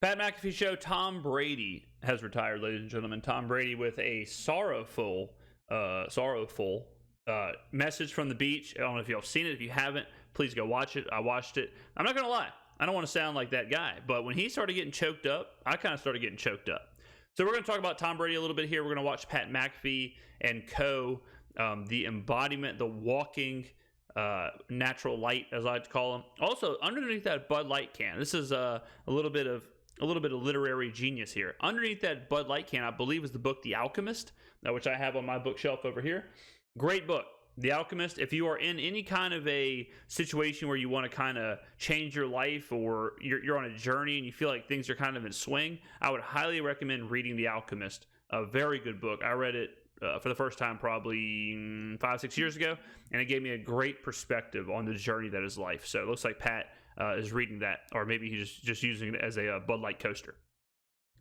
Pat McAfee Show. Tom Brady has retired, ladies and gentlemen. Tom Brady with a sorrowful message from the beach. I don't know if y'all have seen it. If you haven't, please go watch it. I watched it. I'm not going to lie. I don't want to sound like that guy, but when he started getting choked up, I kind of started getting choked up. So we're going to talk about Tom Brady a little bit here. We're going to watch Pat McAfee and co. The embodiment, the walking natural light, as I like to call him. Also, underneath that Bud Light can, this is a little bit of literary genius here. Underneath that Bud Light can, I believe, is the book The Alchemist, which I have on my bookshelf over here. Great book, The Alchemist. If you are in any kind of a situation where you want to kind of change your life, or you're on a journey and you feel like things are kind of in swing, I would highly recommend reading The Alchemist. A very good book. I read it for the first time probably 5-6 years ago, and it gave me a great perspective on the journey that is life. So it looks like Pat is reading that, or maybe he's just using it as a Bud Light coaster.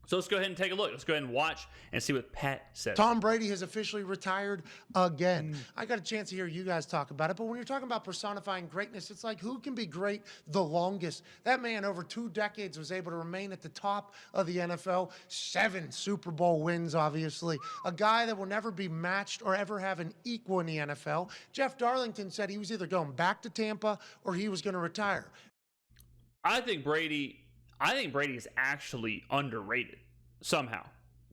So let's go ahead and take a look. Let's go ahead and watch and see what Pat says. Tom Brady has officially retired again. I got a chance to hear you guys talk about it, but when you're talking about personifying greatness, it's like, who can be great the longest? That man over 2 decades was able to remain at the top of the NFL. 7 Super Bowl wins, obviously. A guy that will never be matched or ever have an equal in the NFL. Jeff Darlington said he was either going back to Tampa or he was going to retire. I think Brady is actually underrated somehow.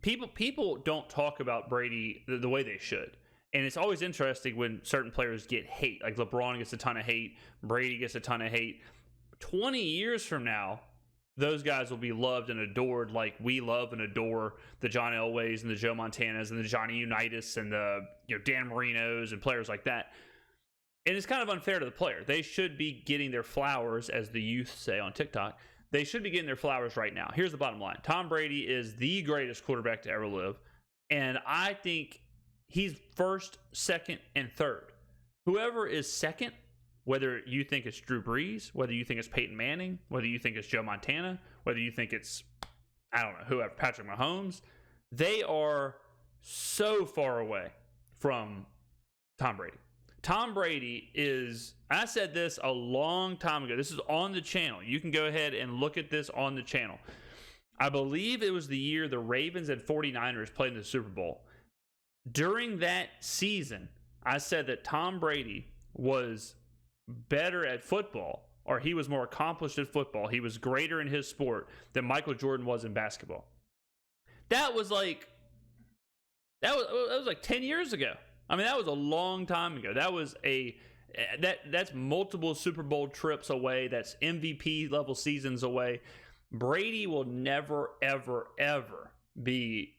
People don't talk about Brady the way they should. And it's always interesting when certain players get hate. Like LeBron gets a ton of hate. Brady gets a ton of hate. 20 years from now, those guys will be loved and adored like we love and adore the John Elways and the Joe Montanas and the Johnny Unitas and the Dan Marinos and players like that. And it's kind of unfair to the player. They should be getting their flowers, as the youth say on TikTok. They should be getting their flowers right now. Here's the bottom line. Tom Brady is the greatest quarterback to ever live. And I think he's first, second, and third. Whoever is second, whether you think it's Drew Brees, whether you think it's Peyton Manning, whether you think it's Joe Montana, whether you think it's, I don't know, whoever, Patrick Mahomes, they are so far away from Tom Brady. Tom Brady is, I said this a long time ago. This is on the channel. You can go ahead and look at this on the channel. I believe it was the year the Ravens and 49ers played in the Super Bowl. During that season, I said that Tom Brady was better at football, or he was more accomplished at football. He was greater in his sport than Michael Jordan was in basketball. That was like 10 years ago. I mean, that was a long time ago. That was that's multiple Super Bowl trips away. That's MVP level seasons away. Brady will never, ever, ever be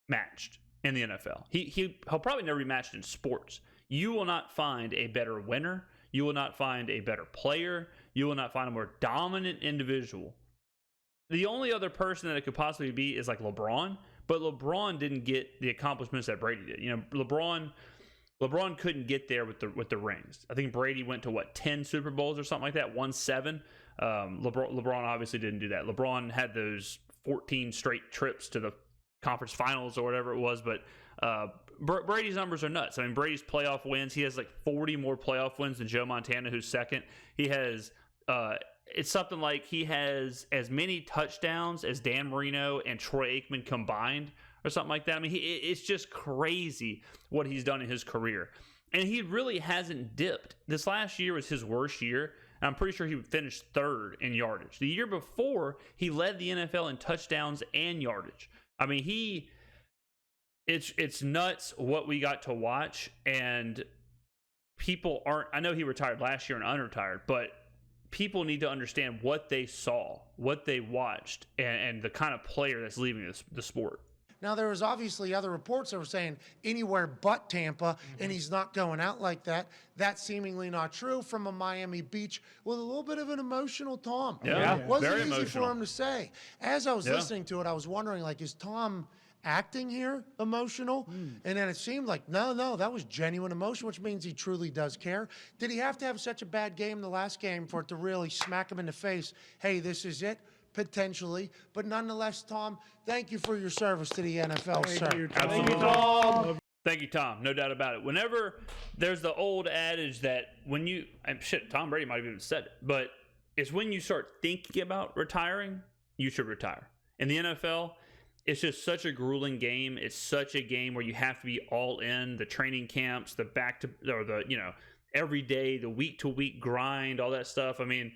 matched in the NFL. He'll probably never be matched in sports. You will not find a better winner. You will not find a better player. You will not find a more dominant individual. The only other person that it could possibly be is like LeBron, but LeBron didn't get the accomplishments that Brady did. LeBron couldn't get there with the rings. I think Brady went to 10 Super Bowls or something like that, won 7. LeBron obviously didn't do that. LeBron had those 14 straight trips to the conference finals or whatever it was, but Brady's numbers are nuts. I mean, Brady's playoff wins, he has like 40 more playoff wins than Joe Montana, who's second. He has it's something like he has as many touchdowns as Dan Marino and Troy Aikman combined, or something like that. I mean, it's just crazy what he's done in his career. And he really hasn't dipped. This last year was his worst year. And I'm pretty sure he finished 3rd in yardage. The year before, he led the NFL in touchdowns and yardage. I mean, it's nuts what we got to watch. And people aren't, I know he retired last year and unretired, but people need to understand what they saw, what they watched, and the kind of player that's leaving the sport. Now, there was obviously other reports that were saying anywhere but Tampa, and he's not going out like that. That's seemingly not true from a Miami Beach with a little bit of an emotional Tom. Yeah. It wasn't Very easy emotional for him to say. As I was listening to it, I was wondering, like, is Tom acting here emotional? And then it seemed like, no, that was genuine emotion, which means he truly does care. Did he have to have such a bad game the last game for it to really smack him in the face? Hey, this is it? Potentially, but nonetheless, Tom, thank you for your service to the NFL, sir. Thank you, Tom. Thank you, Tom. No doubt about it. Whenever there's the old adage that when you, Tom Brady might have even said it, but it's when you start thinking about retiring, you should retire. In the NFL, it's just such a grueling game. It's such a game where you have to be all in. The training camps, the every day, the week to week grind, all that stuff. I mean,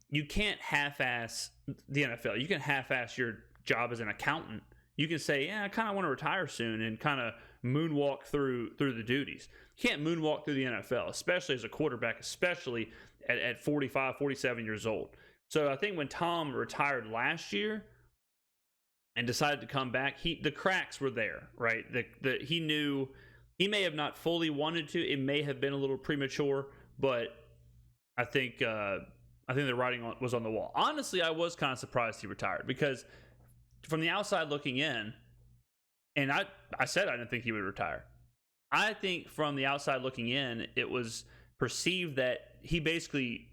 you can't half-ass the NFL. You can half-ass your job as an accountant. You can say, yeah, I kind of want to retire soon and kind of moonwalk through the duties. You can't moonwalk through the NFL, especially as a quarterback, especially at 45, 47 years old. So I think when Tom retired last year and decided to come back, the cracks were there, right? He knew he may have not fully wanted to. It may have been a little premature, but I think the writing was on the wall. Honestly, I was kind of surprised he retired because from the outside looking in, and I said I didn't think he would retire. I think from the outside looking in, it was perceived that he basically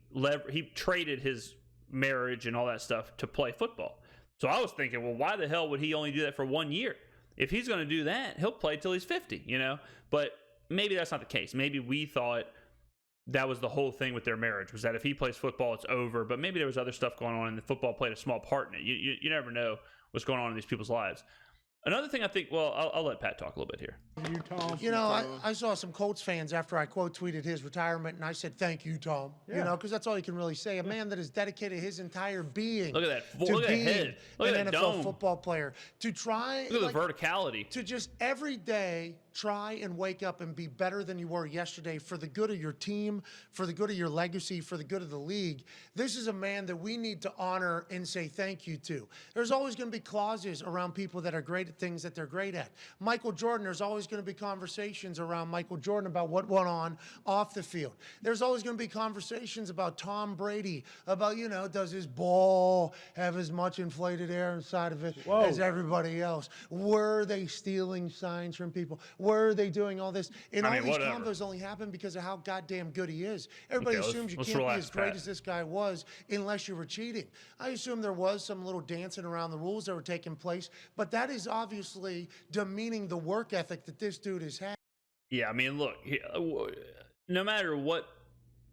he traded his marriage and all that stuff to play football. So I was thinking, well, why the hell would he only do that for 1 year? If he's going to do that, he'll play till he's 50, But maybe that's not the case. Maybe we thought that was the whole thing with their marriage, was that if he plays football, it's over. But maybe there was other stuff going on, and the football played a small part in it. You never know what's going on in these people's lives. Another thing I think, well, I'll let Pat talk a little bit here. I saw some Colts fans after I quote tweeted his retirement, and I said, thank you, Tom. Yeah. Because that's all you can really say. A man that has dedicated his entire being Look at that. to Look at that being head. Look an at that NFL dome. football player. To try. Look at the verticality. To just every day try and wake up and be better than you were yesterday for the good of your team, for the good of your legacy, for the good of the league. This is a man that we need to honor and say thank you to. There's always going to be clauses around people that are great at things that they're great at. Michael Jordan, there's always going to be conversations around Michael Jordan about what went on off the field. There's always going to be conversations about Tom Brady, about, does his ball have as much inflated air inside of it as everybody else? Were they stealing signs from people? Were they doing all this? And all these combos only happen because of how goddamn good he is. Everybody assumes you can't be as great as this guy was unless you were cheating. I assume there was some little dancing around the rules that were taking place, but that is obviously demeaning the work ethic that this dude has had. Yeah, I mean, look, no matter what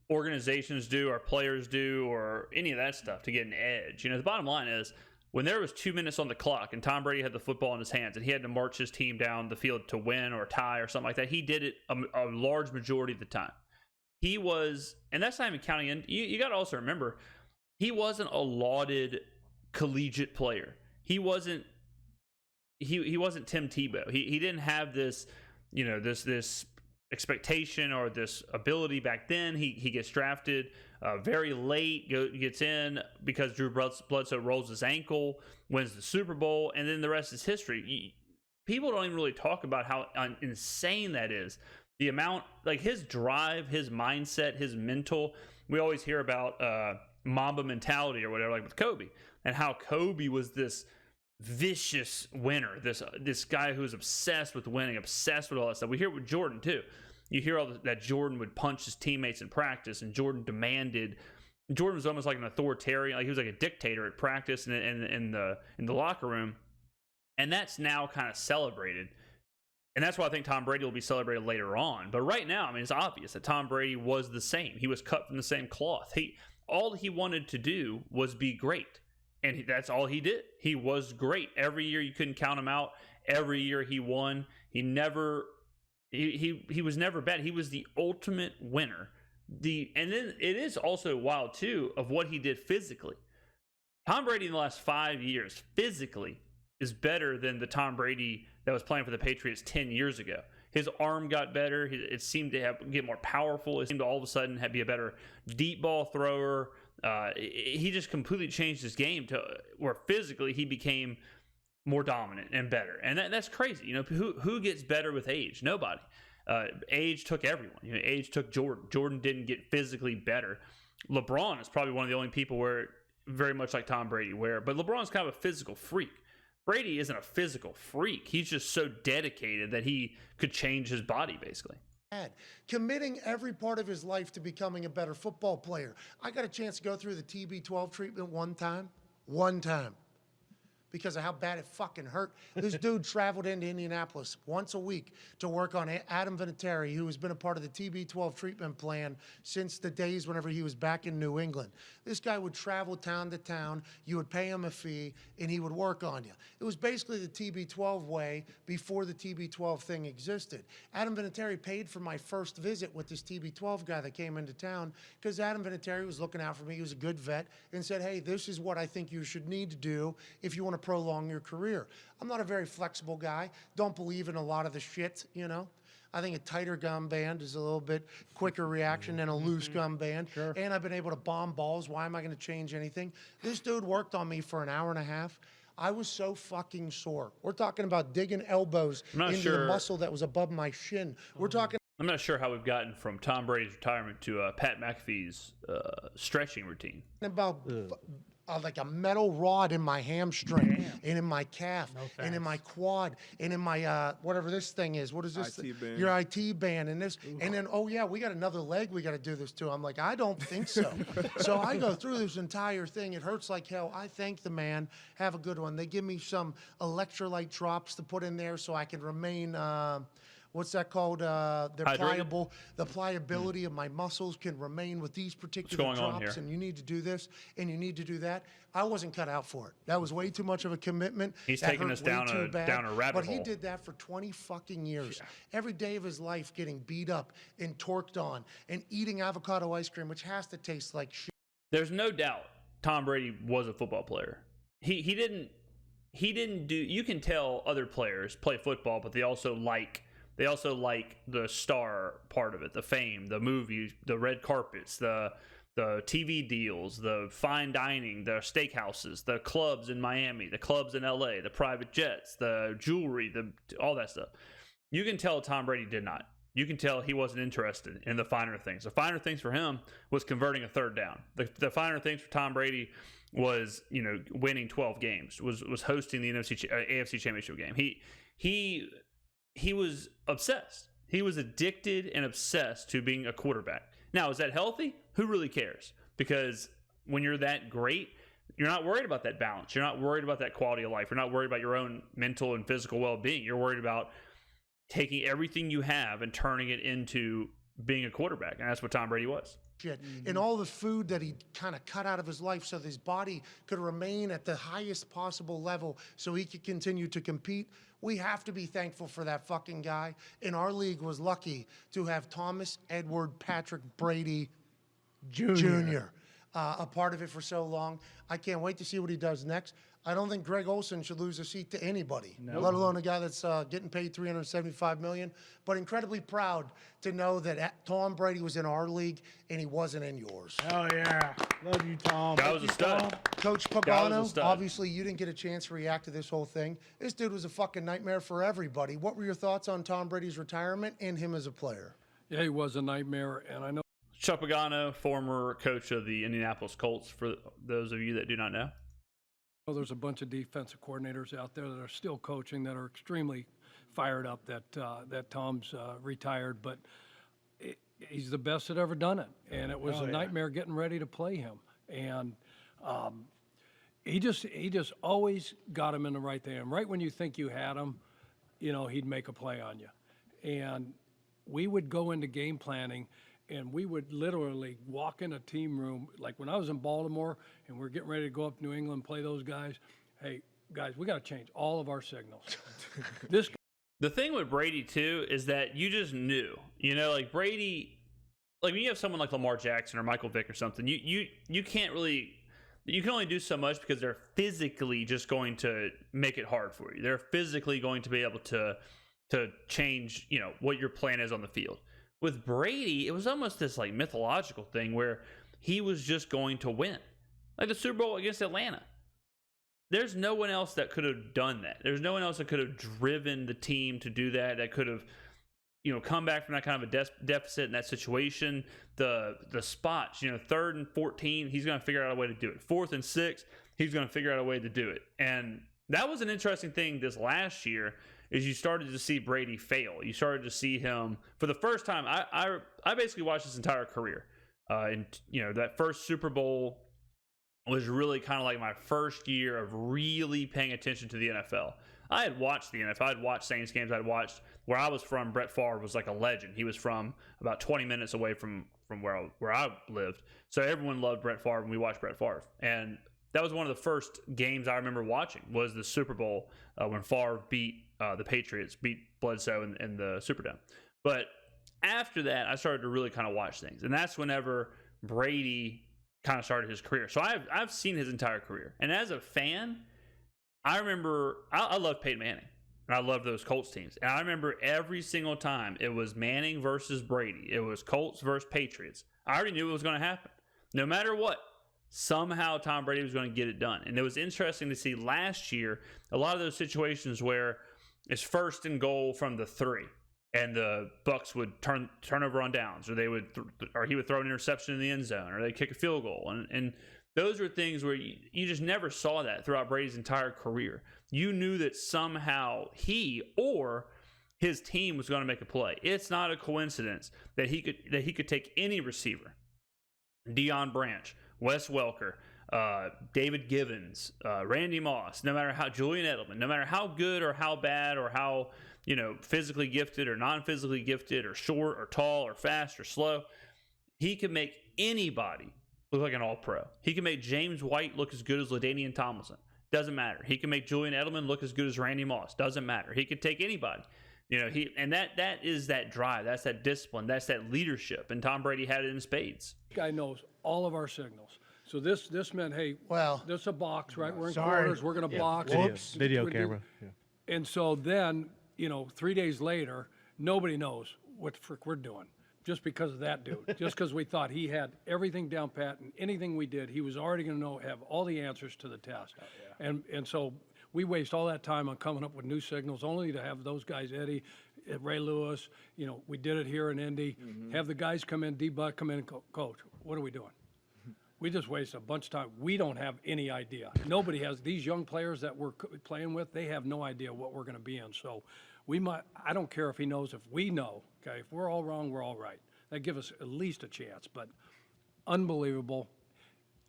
organizations do or players do or any of that stuff to get an edge, the bottom line is, when there was 2 minutes on the clock and Tom Brady had the football in his hands and he had to march his team down the field to win or tie or something like that, he did it a large majority of the time. He was, and that's not even counting in, you got to also remember, he wasn't a lauded collegiate player. He wasn't Tim Tebow. He didn't have this, this expectation or this ability back then. He gets drafted very late, gets in because Drew Bledsoe rolls his ankle, wins the Super Bowl, and then the rest is history. People don't even really talk about how insane that is. The amount, like his drive, his mindset, his mental. We always hear about Mamba mentality or whatever, like with Kobe, and how Kobe was this vicious winner, this guy who was obsessed with winning, obsessed with all that stuff. We hear it with Jordan too. You hear that Jordan would punch his teammates in practice, and Jordan was almost like an authoritarian, like he was like a dictator at practice and in the locker room, and that's now kind of celebrated, and that's why I think Tom Brady will be celebrated later on. But right now, I mean, it's obvious that Tom Brady was the same. He was cut from the same cloth. All he wanted to do was be great. And that's all he did. He was great. Every year you couldn't count him out. Every year he won. He was never bad. He was the ultimate winner. And then it is also wild too of what he did physically. Tom Brady in the last 5 years physically is better than the Tom Brady that was playing for the Patriots 10 years ago. His arm got better. It seemed to get more powerful. It seemed to all of a sudden be a better deep ball thrower. He just completely changed his game to where physically he became more dominant and better. And that's crazy. Who gets better with age? Nobody. Age took everyone. Age took Jordan. Jordan didn't get physically better. LeBron is probably one of the only people where very much like Tom Brady, but LeBron's kind of a physical freak. Brady isn't a physical freak. He's just so dedicated that he could change his body, basically. Committing every part of his life to becoming a better football player. I got a chance to go through the TB12 treatment one time. because of how bad it fucking hurt. This dude traveled into Indianapolis once a week to work on Adam Vinatieri, who has been a part of the TB12 treatment plan since the days whenever he was back in New England. This guy would travel town to town. You would pay him a fee, and he would work on you. It was basically the TB12 way before the TB12 thing existed. Adam Vinatieri paid for my first visit with this TB12 guy that came into town because Adam Vinatieri was looking out for me. He was a good vet and said, hey, this is what I think you should need to do if you want to prolong your career. I'm not a very flexible guy. Don't believe in a lot of the shit, you know. I think a tighter gum band is a little bit quicker reaction than a loose gum band. Sure. And I've been able to bomb balls. Why am I going to change anything? This dude worked on me for an hour and a half. I was so fucking sore. We're talking about digging elbows into the muscle that was above my shin. We're talking. I'm not sure how we've gotten from Tom Brady's retirement to Pat McAfee's stretching routine. About like a metal rod in my hamstring and in my calf and in my quad and in my whatever this thing is. What is this? IT band. Your IT band and this. And then, oh yeah, we got another leg we got to do this to. I'm like, I don't think so. So I go through this entire thing. It hurts like hell. I thank the man. Have a good one. They give me some electrolyte drops to put in there so I can remain what's that called? They're Hydrated? pliable. The pliability of my muscles can remain with these particular going on drops. here? And you need to do this and you need to do that. I wasn't cut out for it. That was way too much of a commitment. He's That taking hurt us way down too a bad. down a rabbit But he hole. did that for 20 fucking years. Every day of his life getting beat up and torqued on and eating avocado ice cream, which has to taste like shit. There's no doubt Tom Brady was a football player. He didn't do. You can tell other players play football, but they also like the star part of it, the fame, the movies, the red carpets, the TV deals, the fine dining, the steakhouses, the clubs in Miami, the clubs in LA, the private jets, the jewelry, all that stuff. You can tell Tom Brady did not. You can tell he wasn't interested in the finer things. The finer things for him was converting a third down. The finer things for Tom Brady was, winning 12 games, was hosting the AFC Championship game. He was obsessed. He was addicted and obsessed to being a quarterback. Now, is that healthy? Who really cares? Because when you're that great, you're not worried about that balance. You're not worried about that quality of life. You're not worried about your own mental and physical well-being. You're worried about taking everything you have and turning it into being a quarterback. And that's what Tom Brady was. And all the food that he kind of cut out of his life so that his body could remain at the highest possible level so he could continue to compete. We have to be thankful for that fucking guy. And our league was lucky to have Thomas Edward Patrick Brady Jr. A part of it for so long. I can't wait to see what he does next. I don't think Greg Olsen should lose a seat to anybody, let alone a guy that's getting paid $375 million. But incredibly proud to know that Tom Brady was in our league and he wasn't in yours. Oh yeah, love you, Tom. That was a stud. Coach Pagano, obviously you didn't get a chance to react to this whole thing. This dude was a fucking nightmare for everybody. What were your thoughts on Tom Brady's retirement and him as a player? Yeah, he was a nightmare, and I know. Chuck Pagano, former coach of the Indianapolis Colts, for those of you that do not know. There's a bunch of defensive coordinators out there that are still coaching that are extremely fired up that Tom's retired, but he's the best that ever done it, and it was a nightmare getting ready to play him. And he just always got him in the right thing. And right when you think you had him, he'd make a play on you. And we would go into game planning, and we would literally walk in a team room. Like when I was in Baltimore and we're getting ready to go up to New England and play those guys, hey, guys, we got to change all of our signals. The thing with Brady, too, is that you just knew. Like Brady, like when you have someone like Lamar Jackson or Michael Vick or something, you can't really, you can only do so much because they're physically just going to make it hard for you. They're physically going to be able to change, what your plan is on the field. With Brady, it was almost this like mythological thing where he was just going to win. Like the Super Bowl against Atlanta. There's no one else that could have done that. There's no one else that could have driven the team to do that could have, come back from that kind of a deficit in that situation. The spots, 3rd and 14, he's going to figure out a way to do it. 4th and 6, he's going to figure out a way to do it. And that was an interesting thing this last year. Is you started to see Brady fail. You started to see him for the first time. I basically watched his entire career. And that first Super Bowl was really kind of like my first year of really paying attention to the NFL. I had watched the NFL. I'd watched Saints games. I'd watched where I was from. Brett Favre was like a legend. He was from about 20 minutes away from where I lived. So everyone loved Brett Favre, and we watched Brett Favre. And that was one of the first games I remember watching was the Super Bowl when Favre beat the Patriots, beat Bledsoe in the Superdome. But after that, I started to really kind of watch things. And that's whenever Brady kind of started his career. So I've seen his entire career. And as a fan, I remember I loved Peyton Manning. And I loved those Colts teams. And I remember every single time it was Manning versus Brady. It was Colts versus Patriots. I already knew it was going to happen. No matter what, somehow Tom Brady was going to get it done. And it was interesting to see last year a lot of those situations where it's first and goal from the 3. And the Bucs would turn over on downs, or they would, or he would throw an interception in the end zone, or they kick a field goal, and those were things where you just never saw that throughout Brady's entire career. You knew that somehow he or his team was going to make a play. It's not a coincidence that he could take any receiver, Deion Branch, Wes Welker, David Givens, Randy Moss, no matter how Julian Edelman, no matter how good or how bad or how physically gifted or non-physically gifted or short or tall or fast or slow, he could make anybody look like an all-pro. He can make James White look as good as LaDainian Tomlinson. Doesn't matter. He can make Julian Edelman look as good as Randy Moss. Doesn't matter. He could take anybody. That is that drive. That's that discipline. That's that leadership. And Tom Brady had it in spades. This guy knows all of our signals. So this meant, hey, this is a box, right? We're in corners. We're going to box. Video camera. Yeah. And so then, 3 days later, nobody knows what the frick we're doing just because of that dude. Just because we thought he had everything down pat, and anything we did, he was already going to have all the answers to the test. And so we waste all that time on coming up with new signals, only to have those guys, Eddie, Ray Lewis, we did it here in Indy, have the guys come in, D-Buck come in and coach, what are we doing? We just waste a bunch of time. We don't have any idea. Nobody has. These young players that we're playing with, they have no idea what we're going to be in. So I don't care if he knows, if we know, okay? If we're all wrong, we're all right. That gives us at least a chance. But unbelievable.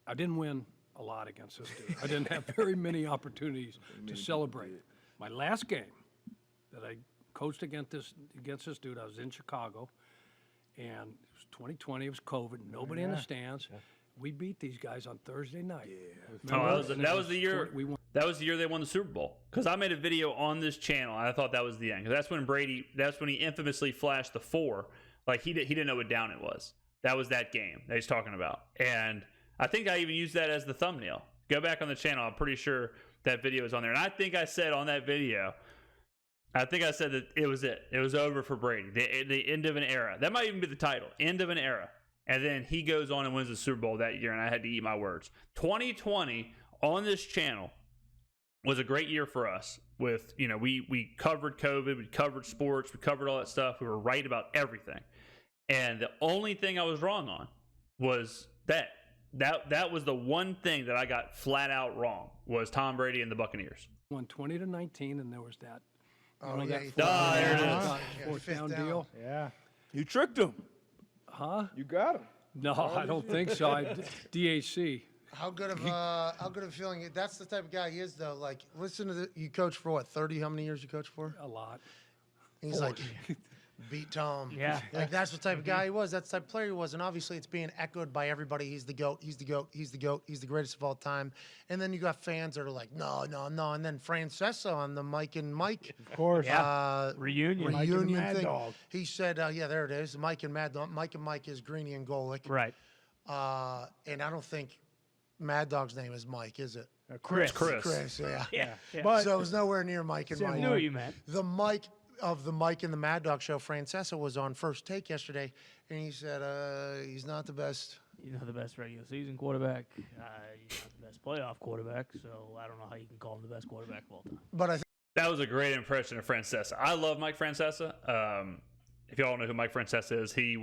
I didn't win a lot against this dude. I didn't have very many opportunities to celebrate. My last game that I coached against this dude, I was in Chicago, and it was 2020. It was COVID. Nobody in the stands. Yeah. We beat these guys on Thursday night. Yeah. That was the year. That was the year they won the Super Bowl. Because I made a video on this channel, and I thought that was the end. Because that's when Brady. That's when he infamously flashed the 4. Like he didn't know what down it was. That was that game that he's talking about. And I think I even used that as the thumbnail. Go back on the channel. I'm pretty sure that video is on there. And I think I said on that video, that it was it. It was over for Brady. The end of an era. That might even be the title. End of an era. And then he goes on and wins the Super Bowl that year, and I had to eat my words. 2020 on this channel was a great year for us. With we covered COVID, we covered sports, we covered all that stuff. We were right about everything. And the only thing I was wrong on was that was the one thing that I got flat out wrong was Tom Brady and the Buccaneers. Won 20-19, and there was that. There it is. Fourth down deal. Yeah, you tricked him. Huh? You got him. No, I don't think so. DAC. How good of a feeling? That's the type of guy he is, though. Like, listen to you coach for what? 30? How many years you coached for? A lot. He's 40. Like, beat Tom. Yeah. Like that's the type of guy he was. That's the type of player he was. And obviously, it's being echoed by everybody. He's the GOAT. He's the GOAT. He's the GOAT. He's the greatest of all time. And then you got fans that are like, no. And then Francesa on the Mike and Mike. Of course. Reunion thing. Dog. He said, there it is. Mike and Mad Dog. Mike and Mike is Greeny and Golick. Right. And I don't think Mad Dog's name is Mike, is it? Chris. Chris, yeah. Yeah. But so it was nowhere near Mike and Mike. I knew what you meant. The Mike of the Mike and the Mad Dog show, Francesa was on First Take yesterday, and he said he's not the best. He's not the best regular season quarterback. He's not the best playoff quarterback, so I don't know how you can call him the best quarterback of all time. But I think that was a great impression of Francesa. I love Mike Francesa. If y'all don't know who Mike Francesa is, he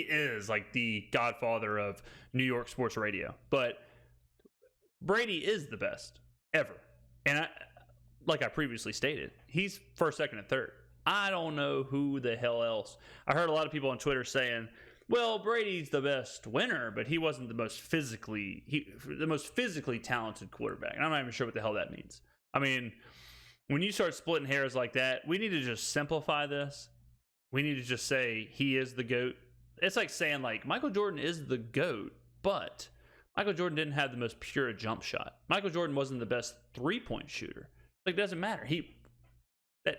is like the godfather of New York sports radio. But Brady is the best ever. And like I previously stated, he's first, second, and third. I don't know who the hell else. I heard a lot of people on Twitter saying, Well, Brady's the best winner, but he wasn't the most physically talented quarterback. And I'm not even sure what the hell that means. I mean, when you start splitting hairs like that, we need to just simplify this. We need to just say he is the GOAT. It's like saying like Michael Jordan is the GOAT, but Michael Jordan didn't have the most pure jump shot. Michael Jordan wasn't the best 3-point shooter. Like, it doesn't matter.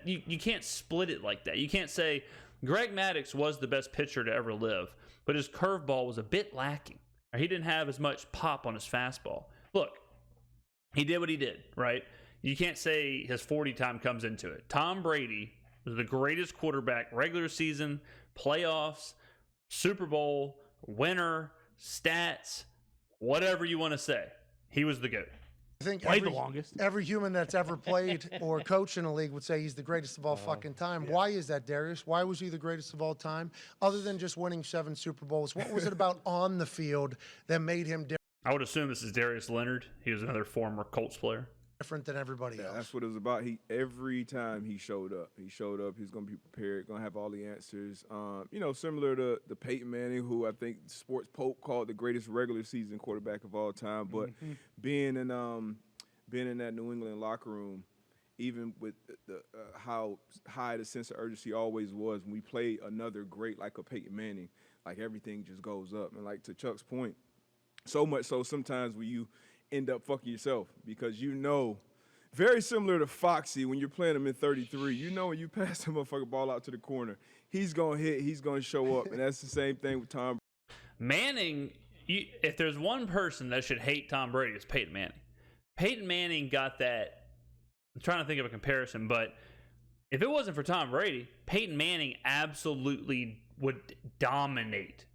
You can't split it like that. You can't say Greg Maddux was the best pitcher to ever live, but his curveball was a bit lacking. Or he didn't have as much pop on his fastball. Look, he did what he did, right? You can't say his 40 time comes into it. Tom Brady was the greatest quarterback, regular season, playoffs, Super Bowl, winner, stats, whatever you want to say. He was the GOAT. I think Played the longest. every human that's ever played or coached in a league would say he's the greatest of all fucking time. Why is that, Darius? Why was he the greatest of all time? Other than just winning 7 Super Bowls, what was it about on the field that made him I would assume this is Darius Leonard. He was another former Colts player. different than everybody else? That's what it was about. Every time he showed up, he's going to be prepared, going to have all the answers. Similar to the Peyton Manning, who I think Sports Pope called the greatest regular season quarterback of all time. But being in that New England locker room, even with how high the sense of urgency always was when we play another great like a Peyton Manning, like everything just goes up. And like to Chuck's point, so much so sometimes when you end up fucking yourself because very similar to Foxy when you're playing him in 33, when you pass the motherfucking ball out to the corner, he's going to hit, he's going to show up. And that's the same thing with Tom Manning. If there's one person that should hate Tom Brady, it's Peyton Manning. Peyton Manning got that. I'm trying to think of a comparison, but if it wasn't for Tom Brady, Peyton Manning absolutely would dominate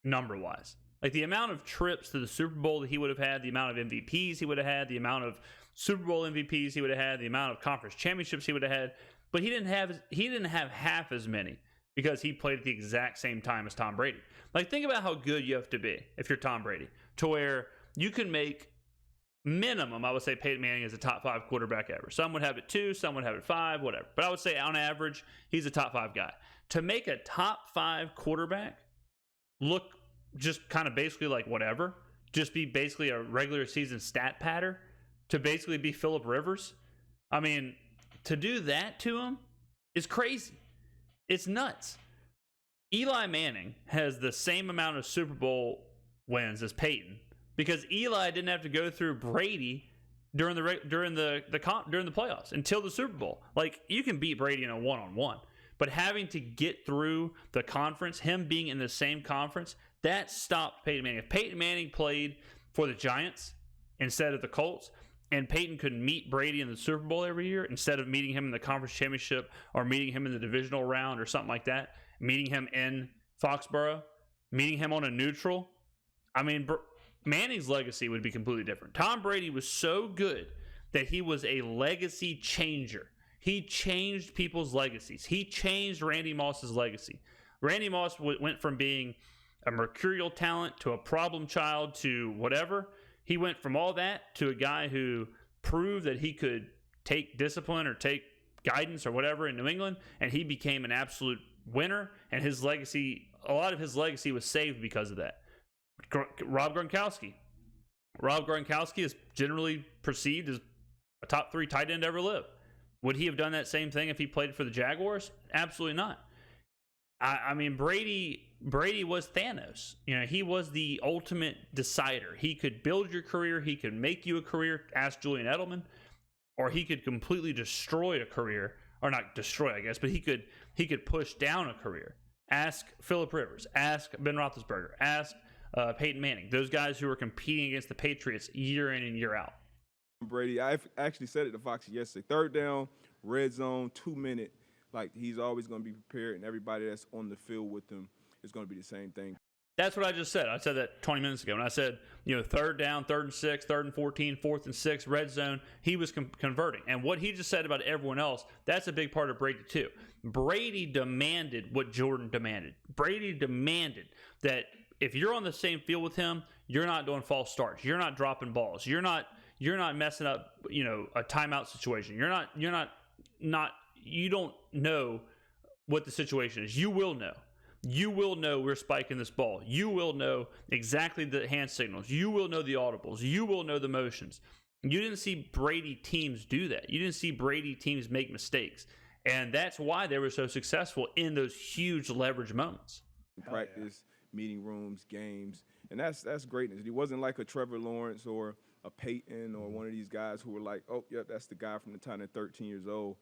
number-wise. Like the amount of trips to the Super Bowl that he would have had, the amount of MVPs he would have had, the amount of Super Bowl MVPs he would have had, the amount of conference championships he would have had, but he didn't have half as many because he played at the exact same time as Tom Brady. Like, think about how good you have to be if you're Tom Brady to where you can make minimum, I would say Peyton Manning is a top 5 quarterback ever. Some would have it 2, some would have it 5, whatever. But I would say on average, he's a top 5 guy. To make a top 5 quarterback look just kind of basically like whatever, just be basically a regular season stat patter, to basically be Phillip Rivers. I mean, to do that to him is crazy. It's nuts. Eli Manning has the same amount of Super Bowl wins as Peyton because Eli didn't have to go through Brady during the playoffs until the Super Bowl. Like, you can beat Brady in a one-on-one, but having to get through the conference, him being in the same conference, that stopped Peyton Manning. If Peyton Manning played for the Giants instead of the Colts, and Peyton could meet Brady in the Super Bowl every year instead of meeting him in the conference championship or meeting him in the divisional round or something like that, meeting him in Foxborough, meeting him on a neutral, I mean, Manning's legacy would be completely different. Tom Brady was so good that he was a legacy changer. He changed people's legacies. He changed Randy Moss's legacy. Randy Moss went from being a mercurial talent to a problem child to whatever. He went from all that to a guy who proved that he could take discipline or take guidance or whatever in New England, and he became an absolute winner, and his legacy, a lot of his legacy was saved because of that. Rob Gronkowski. Rob Gronkowski is generally perceived as a top 3 tight end to ever live. Would he have done that same thing if he played for the Jaguars? Absolutely not. I mean, Brady was Thanos. He was the ultimate decider. He could build your career. He could make you a career. Ask Julian Edelman. Or he could completely destroy a career. Or not destroy, I guess, but he could push down a career. Ask Phillip Rivers. Ask Ben Roethlisberger. Ask Peyton Manning. Those guys who were competing against the Patriots year in and year out. Brady, I actually said it to Foxy yesterday. 3rd down, red zone, 2-minute. Like, he's always going to be prepared, and everybody that's on the field with him is going to be the same thing. That's what I just said. I said that 20 minutes ago. And I said, 3rd down, 3rd and 6, 3rd and 14, 4th and 6, red zone. He was converting. And what he just said about everyone else, that's a big part of Brady too. Brady demanded what Jordan demanded. Brady demanded that if you're on the same field with him, you're not doing false starts. You're not dropping balls. You're not messing up, a timeout situation. You don't know what the situation is. You will know. you will know we're spiking this ball. You will know exactly the hand signals. You will know the audibles. You will know the motions. You didn't see Brady teams do that. You didn't see Brady teams make mistakes. And that's why they were so successful in those huge leverage moments. Practice, meeting rooms, games, and that's greatness. He wasn't like a Trevor Lawrence or a Peyton or one of these guys who were like, oh, yeah, that's the guy from the time they're 13 years old.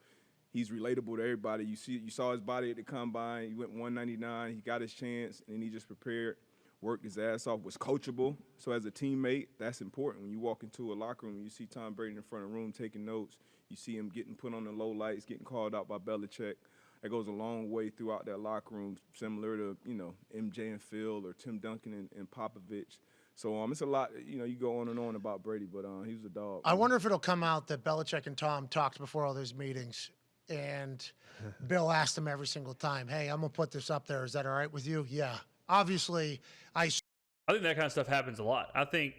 He's relatable to everybody. You saw his body at the combine. He went 199. He got his chance, and he just prepared, worked his ass off, was coachable. So as a teammate, that's important. When you walk into a locker room, you see Tom Brady in the front of the room taking notes. You see him getting put on the low lights, getting called out by Belichick. That goes a long way throughout that locker room, similar to, MJ and Phil or Tim Duncan and Popovich. So it's a lot, you go on and on about Brady, but he was a dog. I wonder if it'll come out that Belichick and Tom talked before all those meetings, and Bill asked him every single time, hey, I'm going to put this up there. Is that all right with you? Yeah. Obviously, I think that kind of stuff happens a lot. I think,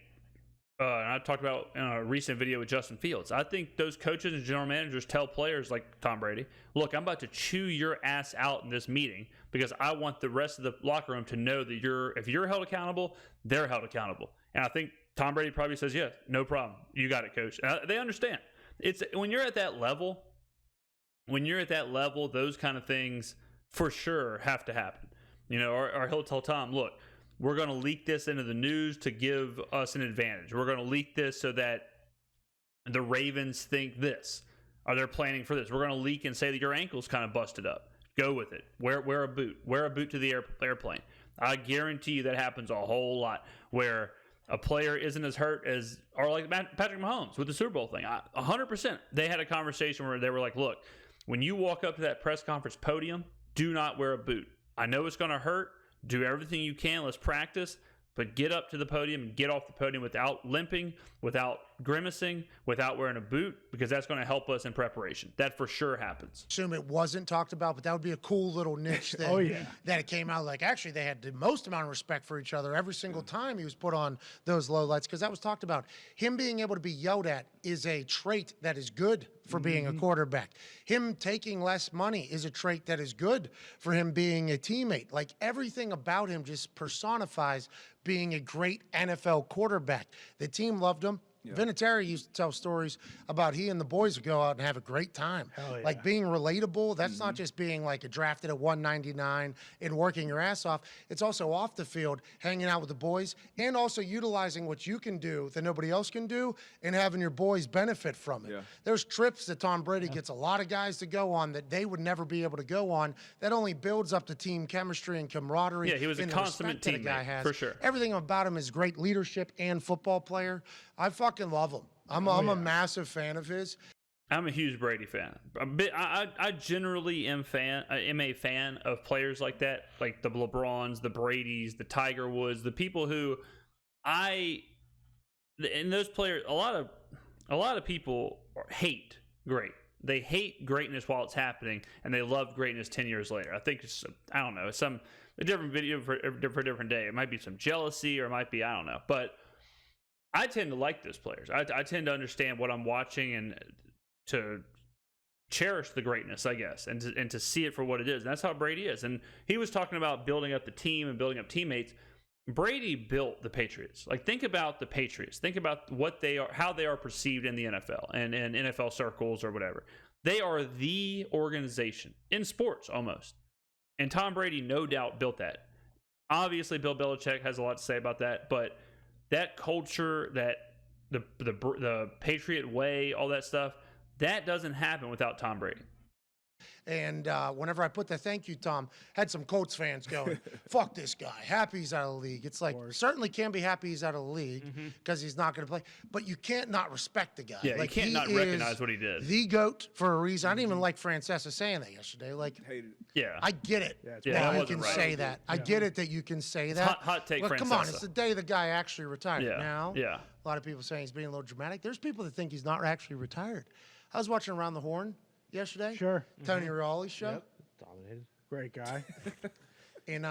and I talked about in a recent video with Justin Fields, I think those coaches and general managers tell players like Tom Brady, look, I'm about to chew your ass out in this meeting because I want the rest of the locker room to know that if you're held accountable, they're held accountable. And I think Tom Brady probably says, yeah, no problem. You got it, coach. They understand. It's when you're at that level, those kind of things for sure have to happen. Or he'll tell Tom, look, we're going to leak this into the news to give us an advantage. We're going to leak this so that the Ravens think this. Are they planning for this? We're going to leak and say that your ankle's kind of busted up. Go with it. Wear a boot. Wear a boot to the airplane. I guarantee you that happens a whole lot where a player isn't as hurt as, or like Patrick Mahomes with the Super Bowl thing. 100%. They had a conversation where they were like, look, when you walk up to that press conference podium, do not wear a boot. I know it's going to hurt. Do everything you can. Let's practice. But get up to the podium and get off the podium without limping, without grimacing, without wearing a boot, because that's going to help us in preparation. That for sure happens. Assume it wasn't talked about, but that would be a cool little niche thing. That it came out like, actually, they had the most amount of respect for each other every single time he was put on those low lights, because that was talked about. Him being able to be yelled at is a trait that is good for being a quarterback. Him taking less money is a trait that is good for him being a teammate. Like, everything about him just personifies being a great NFL quarterback. The team loved him. Yeah. Vinatieri used to tell stories about he and the boys would go out and have a great time. Like being relatable. That's not just being like a drafted at 199 and working your ass off. It's also off the field, hanging out with the boys, and also utilizing what you can do that nobody else can do and having your boys benefit from it. Yeah. There's trips that Tom Brady gets a lot of guys to go on that they would never be able to go on. That only builds up the team chemistry and camaraderie. Yeah, he was a consummate teammate, for sure. Everything about him is great leadership and football player. I fucking love him. I'm a massive fan of his. I'm a huge Brady fan. I generally am a fan of players like that, like the LeBrons, the Bradys, the Tiger Woods, the people who and those players. A lot of people hate great. They hate greatness while it's happening, and they love greatness 10 years later. I think it's a different video for a different day. It might be some jealousy, or it might be, I don't know, but I tend to like those players. I tend to understand what I'm watching and to cherish the greatness, I guess, and to see it for what it is. And that's how Brady is. And he was talking about building up the team and building up teammates. Brady built the Patriots. Like, think about the Patriots. Think about what they are, how they are perceived in the NFL and NFL circles or whatever. They are the organization in sports almost. And Tom Brady, no doubt, built that. Obviously, Bill Belichick has a lot to say about that, but that culture, that the Patriot way, all that stuff, that doesn't happen without Tom Brady. And whenever I put the thank you, Tom, had some Colts fans going, fuck this guy, happy he's out of the league. It's like, certainly can be happy he's out of the league because he's not going to play, but you can't not respect the guy. Yeah, like, you can't not recognize what he did. The GOAT for a reason. I didn't even like Francesa saying that yesterday. Like, yeah, I get it. Yeah, you can say that. I get it that you can say that. Hot take, Look, Francesa. come on, it's the day the guy actually retired. Yeah. Now, a lot of people saying he's being a little dramatic. There's people that think he's not actually retired. I was watching Around the Horn yesterday. Sure. Tony Reali's show. Yep. Dominated. Great guy. In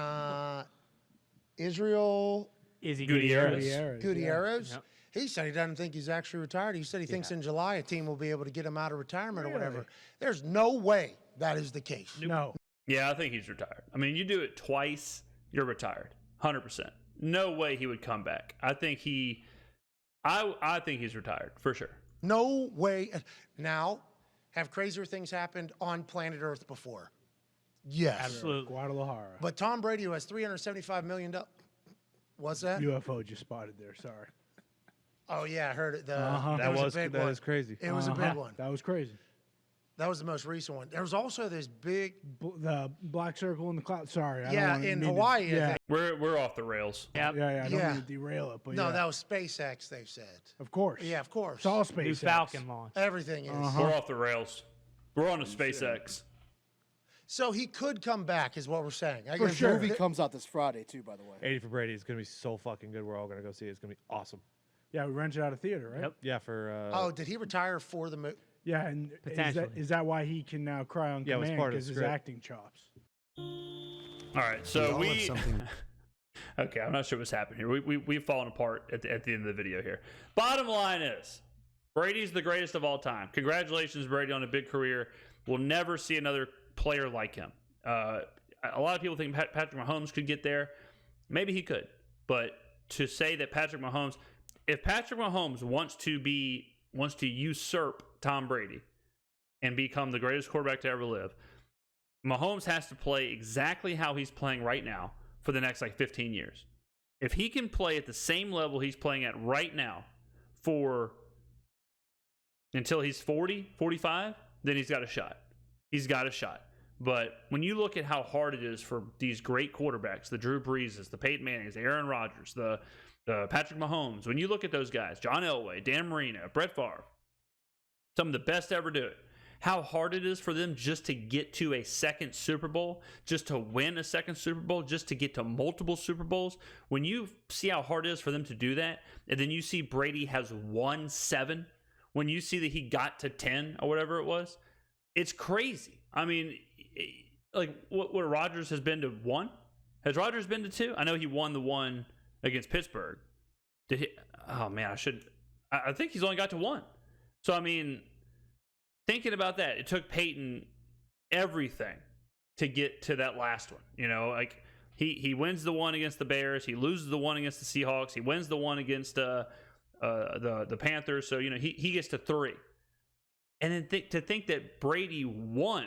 Israel Gutierrez. Yep. He said he doesn't think he's actually retired. He said he thinks in July a team will be able to get him out of retirement or whatever. There's no way that is the case. No. Yeah, I think he's retired. I mean, you do it twice, you're retired. 100%. No way he would come back. I think I think he's retired for sure. No way. Now, have crazier things happened on planet Earth before? Yes. Absolutely. Guadalajara. But Tom Brady, who has $375 million. What's that? UFO just spotted there. Sorry. Oh, yeah, I heard it. That is crazy. It was a big one. That was crazy. That was the most recent one. There was also this big. The black circle in the cloud. Sorry. Yeah, in Hawaii. I Yeah. think. We're off the rails. Yep. Yeah. I don't Yeah. mean to derail it, but No, yeah. that was SpaceX, they've said. Of course. Yeah, of course. It's all space. New Falcon launch. Everything is. We're off the rails. We're on to SpaceX. So he could come back, is what we're saying. I For guess sure. Movie comes out this Friday too, by the way. 80 for Brady is going to be so fucking good. We're all going to go see it. It's going to be awesome. Yeah, we rented out a theater, right? Yep. Yeah, for Oh, did he retire for the movie? Yeah, and Potentially. is that why he can now cry on Yeah, it was command? part of the Because his script. acting chops. All right, so We all have something- okay, I'm not sure what's happening here. We've fallen apart at the end of the video here. Bottom line is, Brady's the greatest of all time. Congratulations, Brady, on a big career. We'll never see another player like him. A lot of people think Patrick Mahomes could get there. Maybe he could, but to say that Patrick Mahomes, if Patrick Mahomes wants to usurp Tom Brady and become the greatest quarterback to ever live, Mahomes has to play exactly how he's playing right now for the next 15 years. If he can play at the same level he's playing at right now until he's 40, 45, then he's got a shot. He's got a shot. But when you look at how hard it is for these great quarterbacks, the Drew Breeses, the Peyton Mannings, the Aaron Rodgers, the Patrick Mahomes, when you look at those guys, John Elway, Dan Marino, Brett Favre, some of the best to ever do it, how hard it is for them just to get to a second Super Bowl, just to win a second Super Bowl, just to get to multiple Super Bowls. When you see how hard it is for them to do that, and then you see Brady has won 7, when you see that he got to 10 or whatever it was, it's crazy. I mean, what Rodgers has been to 1? Has Rodgers been to 2? I know he won the one against Pittsburgh. Did he? Oh man, I think he's only got to 1. So I mean, thinking about that, it took Peyton everything to get to that last one. You know, he wins the one against the Bears, he loses the one against the Seahawks, he wins the one against the Panthers. So he gets to 3, and then to think that Brady won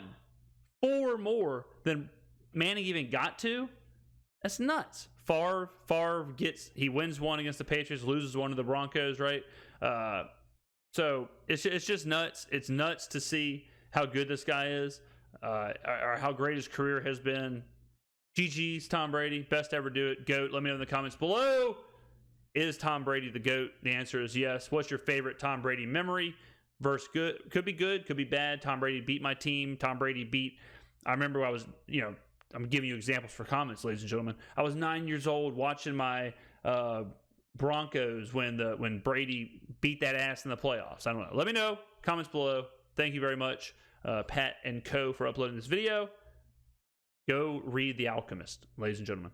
4 more than Manning even got to, that's nuts. Favre he wins one against the Patriots, loses one to the Broncos, right? So it's just nuts. It's nuts to see how good this guy is, or how great his career has been. GG's Tom Brady, best to ever do it. GOAT. Let me know in the comments below. Is Tom Brady the GOAT? The answer is yes. What's your favorite Tom Brady memory? Versus good, could be good, could be bad. Tom Brady beat my team. Tom Brady beat. I remember I was, I'm giving you examples for comments, ladies and gentlemen. I was 9 years old watching my Broncos when Brady beat that ass in the playoffs. I don't know. Let me know. Comments below. Thank you very much, Pat and Co, for uploading this video. Go read The Alchemist, ladies and gentlemen.